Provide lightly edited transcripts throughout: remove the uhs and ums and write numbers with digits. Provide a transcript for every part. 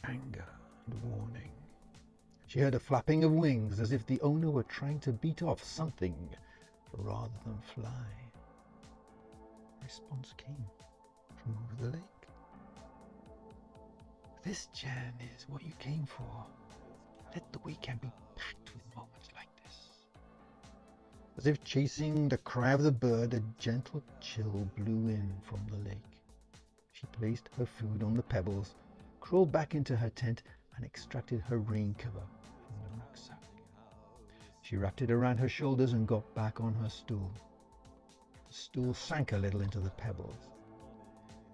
anger and warning. She heard a flapping of wings as if the owner were trying to beat off something rather than fly. A response came from over the lake. This, Jan, is what you came for. Let the weekend be packed with moments like this. As if chasing the cry of the bird, a gentle chill blew in from the lake. She placed her food on the pebbles, crawled back into her tent, and extracted her rain cover from the rucksack. She wrapped it around her shoulders and got back on her stool. The stool sank a little into the pebbles.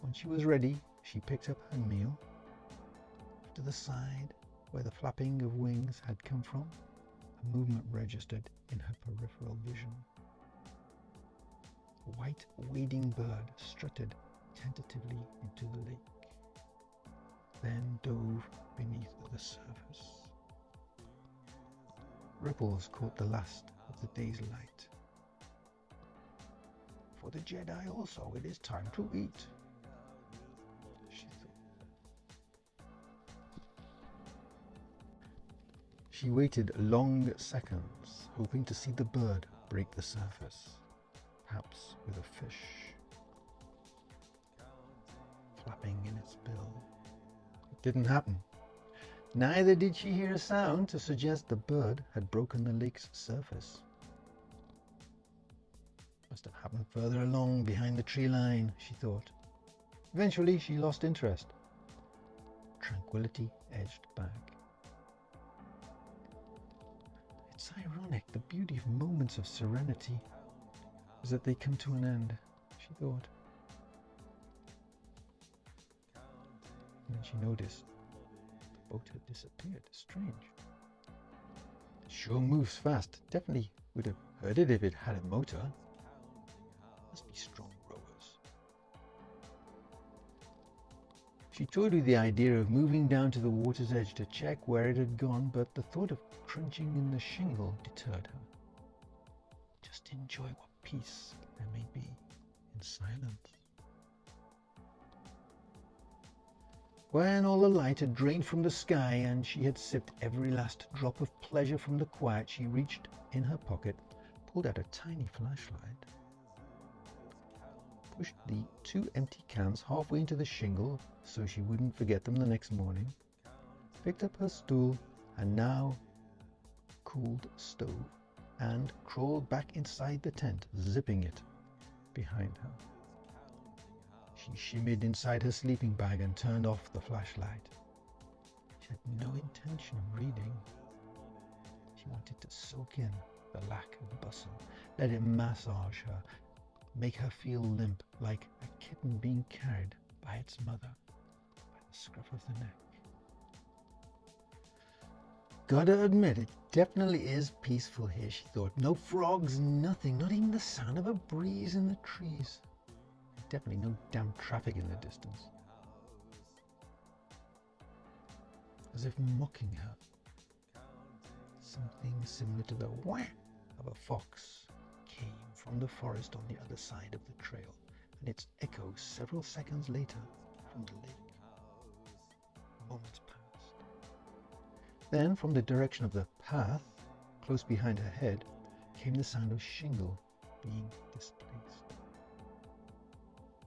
When she was ready, she picked up her meal. To the side, where the flapping of wings had come from, a movement registered in her peripheral vision. A white wading bird strutted tentatively into the lake, then dove beneath the surface. Ripples caught the last of the day's light. For the Jedi also, it is time to eat, she thought. She waited long seconds, hoping to see the bird break the surface, perhaps with a fish flapping in its bill. It didn't happen. Neither did she hear a sound to suggest the bird had broken the lake's surface. Must have happened further along behind the tree line, she thought. Eventually she lost interest. Tranquility edged back. It's ironic, the beauty of moments of serenity is that they come to an end, she thought. And then she noticed the boat had disappeared. Strange. It sure moves fast. Definitely would have heard it if it had a motor. Must be strong rowers. She toyed with the idea of moving down to the water's edge to check where it had gone, but the thought of crunching in the shingle deterred her. Just enjoy what peace there may be in silence. When all the light had drained from the sky and she had sipped every last drop of pleasure from the quiet, she reached in her pocket, pulled out a tiny flashlight, pushed the 2 empty cans halfway into the shingle so she wouldn't forget them the next morning, picked up her stool and now cooled stove, and crawled back inside the tent, zipping it behind her. She shimmied inside her sleeping bag and turned off the flashlight. She had no intention of reading. She wanted to soak in the lack of bustle, let it massage her, make her feel limp like a kitten being carried by its mother by the scruff of the neck. Gotta admit, it definitely is peaceful here, she thought. No frogs, nothing, not even the sound of a breeze in the trees. Definitely no damn traffic in the distance. As if mocking her, something similar to the whack of a fox came from the forest on the other side of the trail, and its echo several seconds later from the lake. Moments passed. Then from the direction of the path, close behind her head, came the sound of shingle being displaced.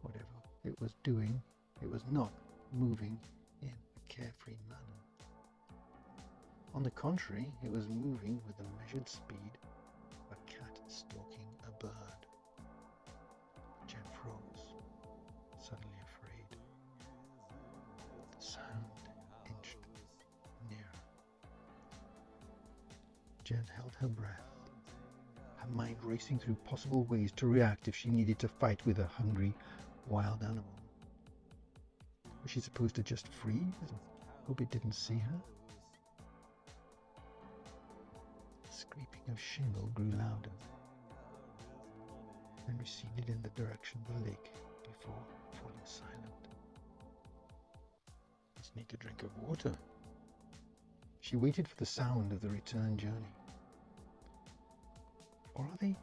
Whatever it was doing, it was not moving in a carefree manner. On the contrary, it was moving with the measured speed of a cat stalking a bird. Jen froze, suddenly afraid. The sound inched nearer. Jen held her breath, her mind racing through possible ways to react if she needed to fight with a hungry wild animal. Was she supposed to just freeze and hope it didn't see her? The scraping of shingle grew louder, then receded in the direction of the lake before falling silent. Let's need a drink of water. She waited for the sound of the return journey. Or are they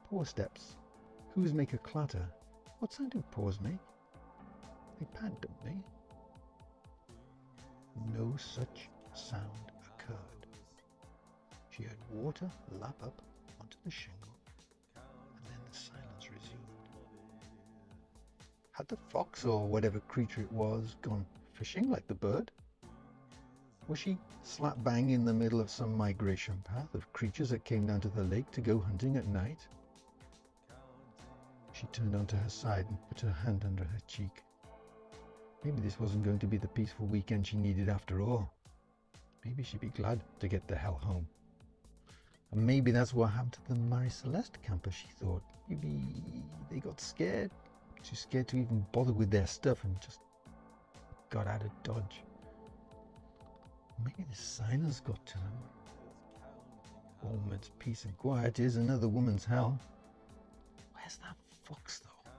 paw steps? Hooves make a clatter. What sound do paws make? They pad, don't they? such sound occurred. She heard water lap up onto the shingle, and then the silence resumed. Had the fox, or whatever creature it was, gone fishing like the bird? Was she slap bang in the middle of some migration path of creatures that came down to the lake to go hunting at night? She turned onto her side and put her hand under her cheek. Maybe this wasn't going to be the peaceful weekend she needed after all. Maybe she'd be glad to get the hell home. And maybe that's what happened to the Marie Celeste camper, she thought. Maybe they got scared, too scared to even bother with their stuff, and just got out of Dodge. Maybe the silence got to them. A woman's peace and quiet is another woman's hell. Where's that fox, though?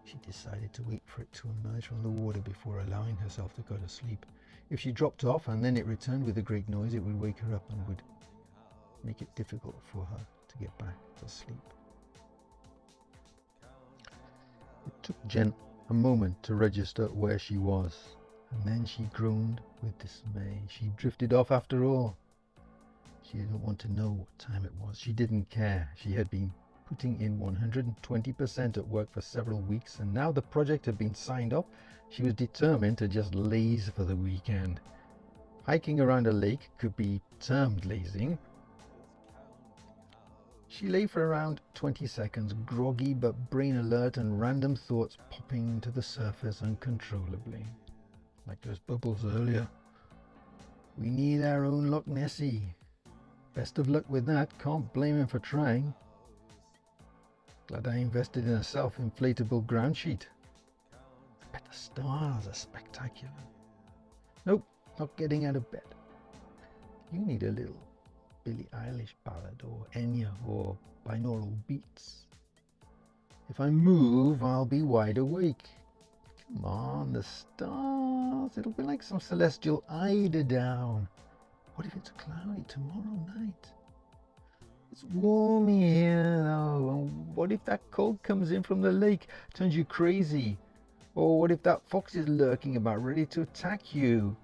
She decided to wait for it to emerge from the water before allowing herself to go to sleep. If she dropped off and then it returned with a great noise, it would wake her up and would make it difficult for her to get back to sleep. It took Jen a moment to register where she was, and then she groaned with dismay. She drifted off after all. She didn't want to know what time it was. She didn't care. She had been putting in 120% at work for several weeks, and now the project had been signed off. She was determined to just laze for the weekend. Hiking around a lake could be termed lazing. She lay for around 20 seconds, groggy but brain alert, and random thoughts popping to the surface uncontrollably. Like those bubbles earlier. We need our own Loch Nessie. Best of luck with that. Can't blame him for trying. Glad I invested in a self-inflatable ground sheet. I bet the stars are spectacular. Nope, not getting out of bed. You need a little Billie Eilish ballad, or Enya, or binaural beats. If I move, I'll be wide awake. Come on, the stars. It'll be like some celestial eider down. What if it's cloudy tomorrow night? It's warm here, though. And what if that cold comes in from the lake, turns you crazy? Or what if that fox is lurking about, ready to attack you?